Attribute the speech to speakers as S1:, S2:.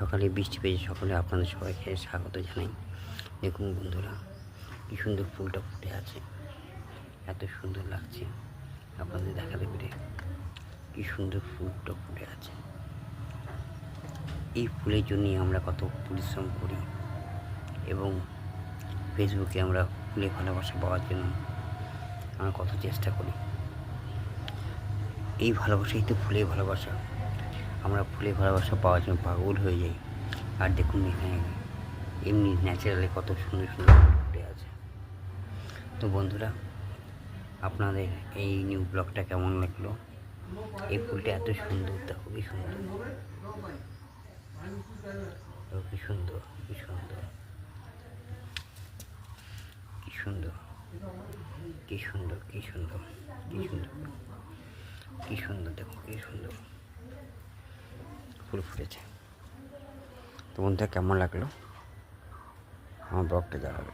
S1: সকালে বৃষ্টি পেয়েছে, সকালে আপনাদের সবাইকে স্বাগত জানাই। দেখুন বন্ধুরা, কি সুন্দর ফুলটা ফুটে আছে, এত সুন্দর লাগছে আপনাদের দেখাতে পেরে। কি সুন্দর ফুলটা ফুটে আছে। এই ফুলের জন্যই আমরা কত পরিশ্রম করি এবং ফেসবুকে আমরা ফুলে ভালোবাসা পাওয়ার জন্য আমরা কত চেষ্টা করি। এই ভালোবাসাই তো ফুলের ভালোবাসা। আমরা ফুলের ভালোবাসা পাওয়ার জন্য পাগল হয়ে যাই। আর দেখুন এখানে এমনি ন্যাচারালি কত সুন্দর সুন্দর ফুল ফুটে আছে। তো বন্ধুরা, আপনাদের এই নিউ ব্লগটা কেমন লাগলো? এই ফুলটা এত সুন্দর, দেখো কি সুন্দর, কি সুন্দর, কি সুন্দর, কি সুন্দর, কি সুন্দর, কি সুন্দর, কি সুন্দর, কি সুন্দর, দেখো কি সুন্দর ফুল ফুটেছে। তো বন্ধুরা, কেমন লাগলো আমার ব্লগটা জানাবে।